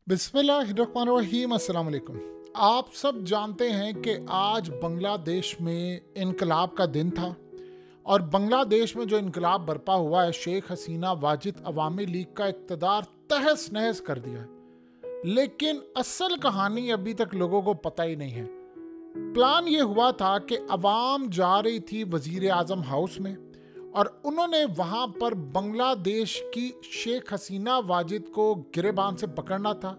बिस्मिल्लाहिर्रहमानिर्रहीम, अस्सलाम वालेकुम। आप सब जानते हैं कि आज बांग्लादेश में इनकलाब का दिन था और बांग्लादेश में जो इनकलाब बरपा हुआ है, शेख हसीना वाजिद अवामी लीग का इक़्तिदार तहस नहस कर दिया है। लेकिन असल कहानी अभी तक लोगों को पता ही नहीं है। प्लान ये हुआ था कि अवाम जा रही थी वजीर आज़म हाउस में और उन्होंने वहां पर बांग्लादेश की शेख हसीना वाजिद को गिरेबान से पकड़ना था,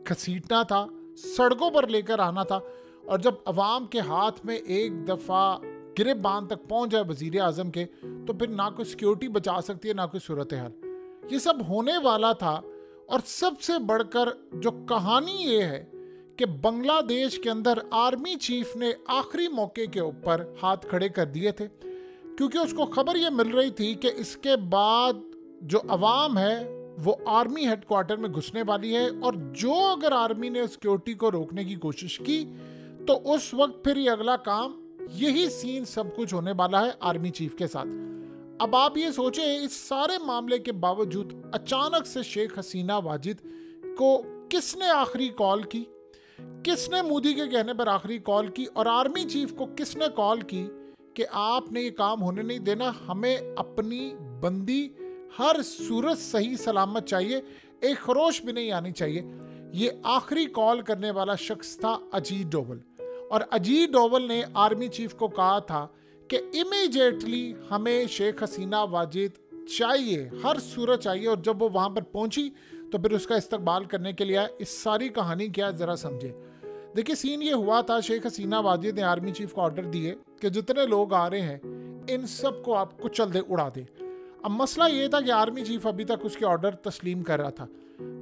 घसीटना था, सड़कों पर लेकर आना था। और जब अवाम के हाथ में एक दफ़ा गिरेबान तक पहुंच जाए वजीर आज़म के, तो फिर ना कोई सिक्योरिटी बचा सकती है ना कोई सूरत हाल। ये सब होने वाला था। और सबसे बढ़कर जो कहानी ये है कि बांग्लादेश के अंदर आर्मी चीफ ने आखिरी मौके के ऊपर हाथ खड़े कर दिए थे, क्योंकि उसको खबर ये मिल रही थी कि इसके बाद जो अवाम है वो आर्मी हेडक्वार्टर में घुसने वाली है, और जो अगर आर्मी ने सिक्योरिटी को रोकने की कोशिश की तो उस वक्त फिर ये अगला काम, यही सीन सब कुछ होने वाला है आर्मी चीफ के साथ। अब आप ये सोचें, इस सारे मामले के बावजूद अचानक से शेख हसीना वाजिद को किसने आखिरी कॉल की, किसने मोदी के कहने पर आखिरी कॉल की, और आर्मी चीफ को किसने कॉल की कि आपने ये काम होने नहीं देना, हमें अपनी बंदी हर सूरत सही सलामत चाहिए, एक खरोश भी नहीं आनी चाहिए। ये आखिरी कॉल करने वाला शख्स था अजीत डोवल। और अजीत डोवल ने आर्मी चीफ को कहा था कि इमीडिएटली हमें शेख हसीना वाजिद चाहिए, हर सूरत चाहिए। और जब वो वहाँ पर पहुँची तो फिर उसका इस्तकबाल करने के लिए आए। इस सारी कहानी क्या है ज़रा समझे। देखिए, सीन ये हुआ था, शेख हसीना वाजिद ने आर्मी चीफ को ऑर्डर दिए कि जितने लोग आ रहे हैं इन सब को आप कुचल दे, उड़ा दे। अब मसला ये था कि आर्मी चीफ अभी तक उसके ऑर्डर तस्लीम कर रहा था,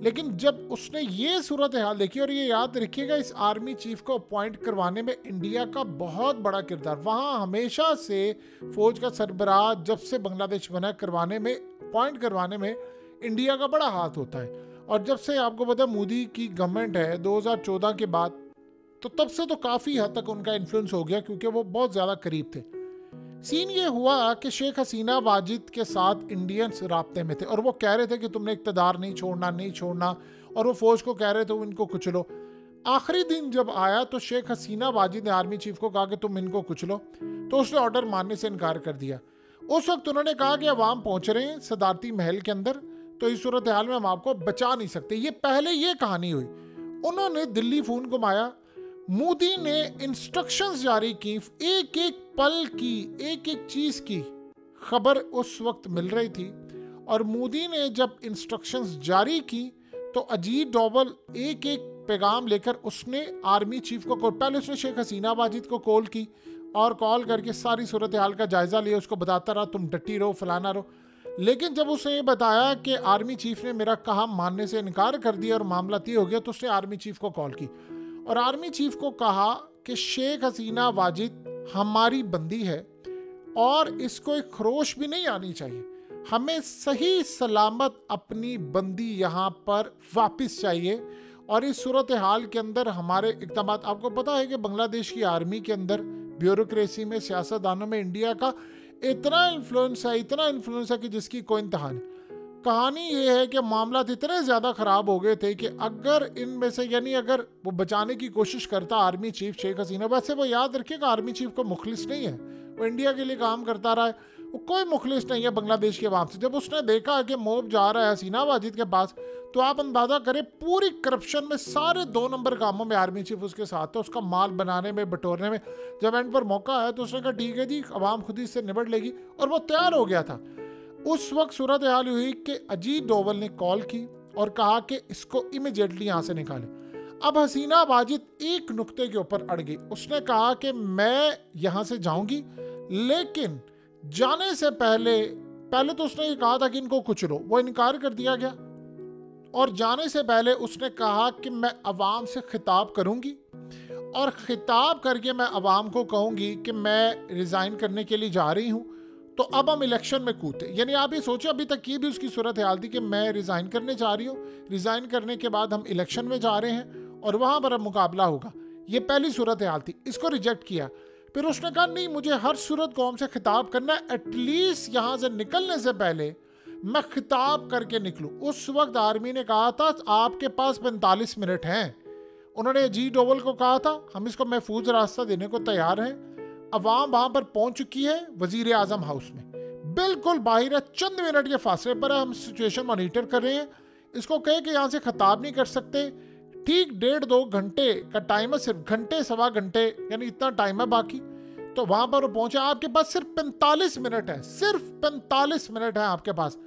लेकिन जब उसने ये सूरत हाल देखी, और ये याद रखिएगा इस आर्मी चीफ को अपॉइंट करवाने में इंडिया का बहुत बड़ा किरदार, वहाँ हमेशा से फौज का सरबराह जब से बांग्लादेश बना करवाने में, अपॉइंट करवाने में इंडिया का बड़ा हाथ होता है। और जब से आपको पता मोदी की गवर्नमेंट है 2014 के बाद, तो तब से तो काफ़ी हद तक उनका इन्फ्लुएंस हो गया, क्योंकि वो बहुत ज़्यादा करीब थे। सीन ये हुआ कि शेख हसीना वाजिद के साथ इंडियंस राब्ते में थे और वो कह रहे थे कि तुमने इक़्तिदार नहीं छोड़ना, नहीं छोड़ना, और वो फौज को कह रहे थे इनको कुचलो। आखिरी दिन जब आया तो शेख हसीना वाजिद ने आर्मी चीफ को कहा कि तुम इनको कुचलो, तो उसने ऑर्डर मानने से इनकार कर दिया। उस वक्त उन्होंने कहा कि अवाम पहुँच रहे हैं सदारती महल के अंदर, तो इस सूरत हाल में हम आपको बचा नहीं सकते। ये पहले ये कहानी हुई। उन्होंने दिल्ली फ़ोन घुमाया, मोदी ने इंस्ट्रक्शंस जारी की, एक एक पल की, एक एक चीज की खबर उस वक्त मिल रही थी। और मोदी ने जब इंस्ट्रक्शंस जारी की तो अजीत डोवल एक एक पैगाम लेकर उसने आर्मी चीफ को पहले उसने शेख हसीना वाजिद को कॉल की और कॉल करके सारी सूरत हाल का जायजा लिया, उसको बताता रहा तुम डटी रहो, फलाना रहो। लेकिन जब उसने ये बताया कि आर्मी चीफ ने मेरा कहा मानने से इनकार कर दिया और मामला तय हो गया, तो उसने आर्मी चीफ को कॉल की और आर्मी चीफ को कहा कि शेख हसीना वाजिद हमारी बंदी है और इसको एक खरोश भी नहीं आनी चाहिए, हमें सही सलामत अपनी बंदी यहाँ पर वापस चाहिए। और इस सूरत हाल के अंदर हमारे इक़दाम, आपको पता है कि बांग्लादेश की आर्मी के अंदर, ब्यूरोक्रेसी में, सियासतदानों में इंडिया का इतना इन्फ्लुएंस है, इतना इन्फ्लुएंस है कि जिसकी कोई इंतहा नहीं। कहानी ये है कि मामला इतने ज़्यादा ख़राब हो गए थे कि अगर इनमें से, यानी अगर वो बचाने की कोशिश करता आर्मी चीफ शेख हसीना, वैसे वो याद रखिएगा आर्मी चीफ को मुखलिस नहीं है, वो इंडिया के लिए काम करता रहा है, वो कोई मुखलिस नहीं है बांग्लादेश के अवाम से। जब उसने देखा कि मोब जा रहा है हसीना वाजिद के पास, तो आप अंदाज़ा करें पूरी करप्शन में, सारे 2 नंबर कामों में आर्मी चीफ उसके साथ था, उसका माल बनाने में, बटोरने में। जब एंड पर मौका आया तो उसने कहा ठीक है जी, अवाम खुद ही इससे निबट लेगी, और वो तैयार हो गया था। उस वक्त सूरत हाल हुई कि अजीत डोवल ने कॉल की और कहा कि इसको इमीडिएटली यहाँ से निकालें। अब हसीना वाजिद एक नुक्ते के ऊपर अड़ गई। उसने कहा कि मैं यहाँ से जाऊंगी, लेकिन जाने से पहले तो उसने ये कहा था कि इनको कुचलो, वो इनकार कर दिया गया। और जाने से पहले उसने कहा कि मैं अवाम से खिताब करूंगी और खिताब करके मैं अवाम को कहूंगी कि मैं रिज़ाइन करने के लिए जा रही हूँ, तो अब हम इलेक्शन में कूदते। यानी आप ये सोचो, अभी तक ये भी उसकी सूरत हाल थी कि मैं रिज़ाइन करने जा रही हूँ, रिज़ाइन करने के बाद हम इलेक्शन में जा रहे हैं और वहाँ पर अब मुकाबला होगा। ये पहली सूरत हाल थी, इसको रिजेक्ट किया। फिर उसने कहा नहीं, मुझे हर सूरत कौम से खिताब करना है, एटलीस्ट यहाँ से निकलने से पहले मैं खिताब करके निकलूं। उस वक्त आर्मी ने कहा था आपके पास 45 मिनट हैं। उन्होंने अजीत डोवल को कहा था हम इसको महफूज रास्ता देने को तैयार हैं। अवाम वहां पर पहुंच चुकी है वजीर आजम हाउस में, बिल्कुल बाहर है, चंद मिनट के फासले पर है। हम सिचुएशन मॉनिटर कर रहे हैं। इसको कहे कि यहाँ से खिताब नहीं कर सकते। ठीक 1.5-2 घंटे का टाइम है, सिर्फ घंटे सवा घंटे यानी इतना टाइम है बाकी। तो वहां पर वो पहुंचे। आपके पास सिर्फ 45 मिनट है, सिर्फ 45 मिनट है आपके पास।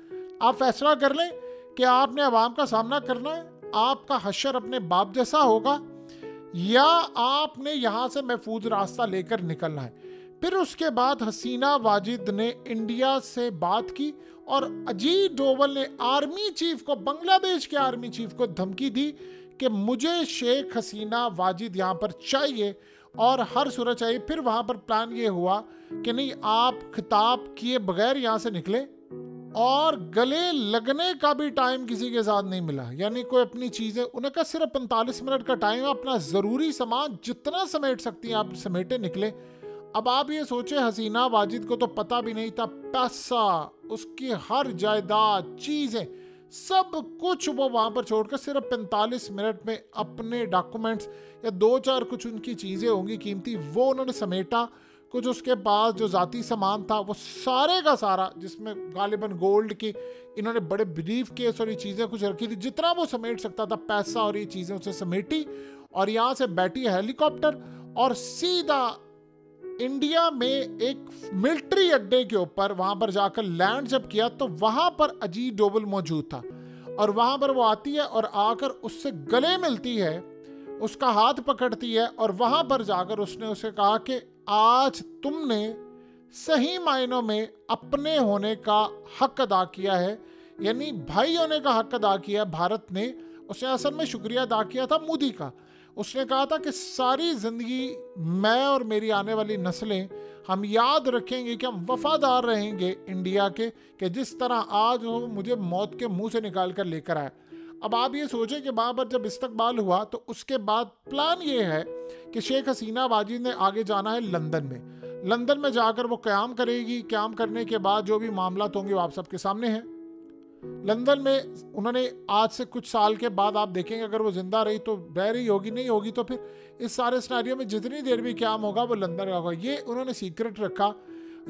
आप फैसला कर लें कि आपने अवाम का सामना करना है, आपका हशर अपने बाप जैसा होगा, या आपने यहां से महफूज रास्ता लेकर निकलना है। फिर उसके बाद हसीना वाजिद ने इंडिया से बात की और अजीत डोवल ने आर्मी चीफ को, बांग्लादेश के आर्मी चीफ को धमकी दी कि मुझे शेख हसीना वाजिद यहाँ पर चाहिए और हर सूरत चाहिए। फिर वहाँ पर प्लान ये हुआ कि नहीं, आप खिताब किए बगैर यहाँ से निकले और गले लगने का भी टाइम किसी के साथ नहीं मिला। यानी कोई अपनी चीज़ें, उन्हें कहा सिर्फ 45 मिनट का टाइम है, अपना ज़रूरी सामान जितना समेट सकती हैं आप समेटे निकले। अब आप ये सोचे हसीना वाजिद को तो पता भी नहीं था, पैसा, उसकी हर जायदाद, चीज़ें, सब कुछ वो वहाँ पर छोड़कर सिर्फ 45 मिनट में अपने डॉक्यूमेंट्स या 2-4 कुछ उनकी चीज़ें होंगी कीमती, वो उन्होंने समेटा। कुछ उसके पास जो ज़ाती सामान था वो सारे का सारा, जिसमें गालिबन गोल्ड की इन्होंने बड़े ब्रीफ केस और ये चीज़ें कुछ रखी थी, जितना वो समेट सकता था पैसा और ये चीज़ें उसे समेटी। और यहाँ से बैठी हेलीकॉप्टर और सीधा इंडिया में एक मिलिट्री अड्डे के ऊपर वहां पर जाकर लैंड जब किया तो वहां पर अजीत डोवल मौजूद था। और वहां पर वो आती है और आकर उससे गले मिलती है, उसका हाथ पकड़ती है और वहां पर जाकर उसने उसे कहा कि आज तुमने सही मायनों में अपने होने का हक अदा किया है, यानी भाई होने का हक अदा किया है भारत ने। उसने असल में शुक्रिया अदा किया था मोदी का। उसने कहा था कि सारी ज़िंदगी मैं और मेरी आने वाली नस्लें हम याद रखेंगे कि हम वफादार रहेंगे इंडिया के, कि जिस तरह आज वो मुझे मौत के मुंह से निकाल कर लेकर आया। अब आप ये सोचें कि वहाँ पर जब इस्तकबाल हुआ तो उसके बाद प्लान ये है कि शेख हसीना वाजिद ने आगे जाना है लंदन में। लंदन में जाकर वो क़याम करेगी। क़याम करने के बाद जो भी मामला होंगे वो आप सबके सामने हैं। लंदन में उन्होंने आज से कुछ साल के बाद आप देखेंगे अगर वो जिंदा रही तो रह रही होगी, नहीं होगी तो फिर इस सारे सिनेरियो में जितनी देर भी क़याम होगा वो लंदन का होगा। ये उन्होंने सीक्रेट रखा।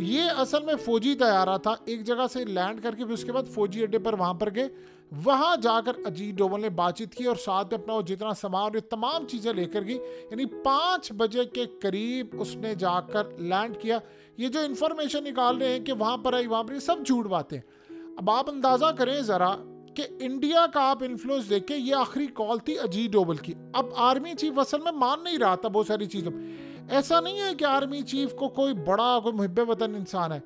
ये असल में फ़ौजी तैयारा था, एक जगह से लैंड करके फिर उसके बाद फ़ौजी अड्डे पर वहाँ पर गए। वहाँ जाकर अजीत डोवल ने बातचीत की और साथ में अपना वो जितना सामान और ये तमाम चीज़ें लेकर गई। यानी 5 बजे के करीब उसने जाकर लैंड किया। ये जो इन्फॉर्मेशन निकाल रहे हैं कि वहाँ पर आई वहाँ पर, सब झूठ बातें। अब आप अंदाज़ा करें ज़रा कि इंडिया का आप इन्फ्लुएंस देखें, ये आखिरी कॉल थी अजीत डोवल की। अब आर्मी चीफ असल में मान नहीं रहा था बहुत सारी चीज़ों। ऐसा नहीं है कि आर्मी चीफ को कोई बड़ा कोई मुहिब्बे वतन इंसान है।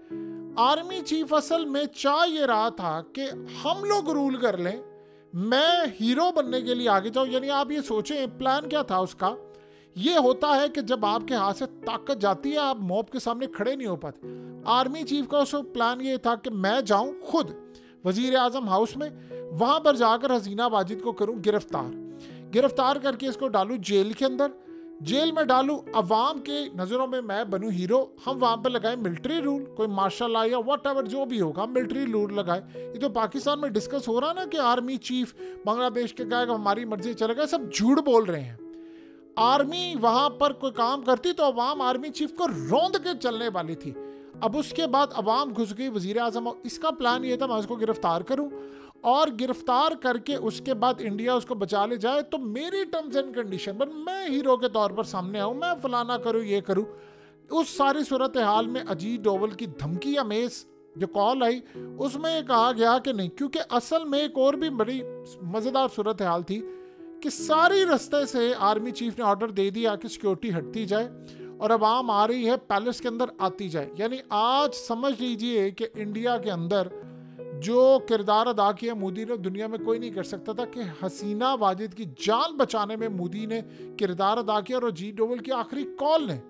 आर्मी चीफ असल में चाह ये रहा था कि हम लोग रूल कर लें, मैं हीरो बनने के लिए आगे जाऊँ। यानी आप ये सोचें प्लान क्या था उसका। ये होता है कि जब आपके हाथ से ताकत जाती है आप मॉब के सामने खड़े नहीं हो पाते। आर्मी चीफ का उसका प्लान ये था कि मैं जाऊं खुद वजीर आजम हाउस में, वहां पर जाकर हसीना वाजिद को करूं गिरफ्तार करके इसको डालूं जेल के अंदर, जेल में डालूं, अवाम के नज़रों में मैं बनूं हीरो। हम वहां पर लगाए मिलिट्री रूल, कोई मार्शल लॉ या वट एवर जो भी होगा मिलिट्री रूल लगाए। ये तो पाकिस्तान में डिस्कस हो रहा ना कि आर्मी चीफ बांग्लादेश के कहेगा हमारी मर्जी चलेगा, सब झूठ बोल रहे हैं। आर्मी वहां पर कोई काम करती तो अवाम आर्मी चीफ को रौंद के चलने वाली थी। अब उसके बाद अवाम घुस गई वजीर आजम। इसका प्लान ये था मैं उसको गिरफ्तार करूं और गिरफ्तार करके उसके बाद इंडिया उसको बचा ले जाए तो मेरी टर्म्स एंड कंडीशन पर मैं हीरो के तौर पर सामने आऊं, मैं फलाना करूं ये करूं। उस सारी सूरत हाल में अजीत डोवल की धमकी अमेज जो कॉल आई उसमें ये कहा गया कि नहीं, क्योंकि असल में एक और भी बड़ी मज़ेदार सूरत हाल थी कि सारी रास्ते से आर्मी चीफ ने ऑर्डर दे दिया कि सिक्योरिटी हटती जाए और अवाम आ रही है पैलेस के अंदर आती जाए। यानी आज समझ लीजिए कि इंडिया के अंदर जो किरदार अदा किया मोदी ने दुनिया में कोई नहीं कर सकता था कि हसीना वाजिद की जान बचाने में मोदी ने किरदार अदा किया और अजीत डोवल की आखिरी कॉल ने।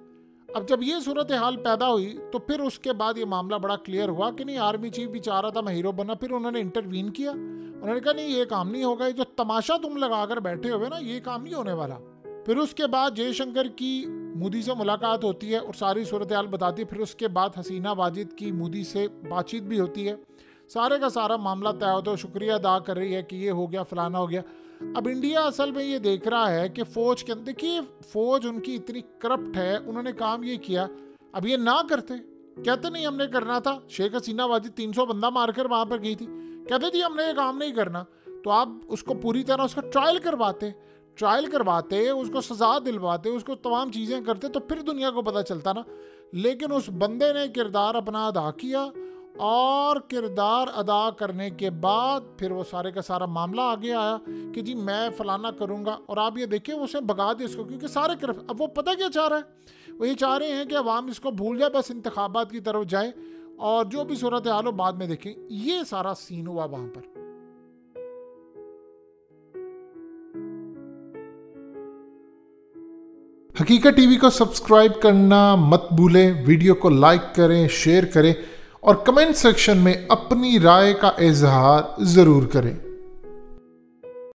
अब जब ये सूरत हाल पैदा हुई तो फिर उसके बाद ये मामला बड़ा क्लियर हुआ कि नहीं, आर्मी चीफ भी चाह रहा था मैं हीरो बना। फिर उन्होंने इंटरवीन किया, उन्होंने कहा नहीं ये काम नहीं होगा, ये जो तमाशा तुम लगा कर बैठे हुए ना ये काम नहीं होने वाला। फिर उसके बाद जयशंकर की मोदी से मुलाकात होती है और सारी सूरत हाल बताती है। फिर उसके बाद हसीना वाजिद की मोदी से बातचीत भी होती है, सारे का सारा मामला तय होता है, शुक्रिया अदा कर रही है कि ये हो गया, फलाना हो गया। अब इंडिया असल में ये देख रहा है कि फौज के अंदर, देखिए फौज उनकी इतनी करप्ट है, उन्होंने काम ये किया। अब ये ना करते, कहते नहीं हमने करना था, शेख हसीना वाजिद 300 बंदा मारकर वहां पर गई थी, कहते थी हमने ये काम नहीं करना, तो आप उसको पूरी तरह उसका ट्रायल करवाते, उसको सजा दिलवाते, उसको तमाम चीज़ें करते, तो फिर दुनिया को पता चलता ना। लेकिन उस बंदे ने किरदार अपना अदा किया, और किरदार अदा करने के बाद फिर वो सारे का सारा मामला आगे आया कि जी मैं फलाना करूँगा, और आप ये देखिए उसे भगा दे इसको, क्योंकि सारे अब वो पता क्या चाह रहा है, वो ये चाह रहे हैं कि अवाम इसको भूल जाए, बस इंतखाबात की तरफ जाए, और जो भी सूरत हाल हो बाद में देखें। ये सारा सीन हुआ वहाँ पर। हकीकत टीवी को सब्सक्राइब करना मत भूलें, वीडियो को लाइक करें, शेयर करें, और कमेंट सेक्शन में अपनी राय का इजहार ज़रूर करें।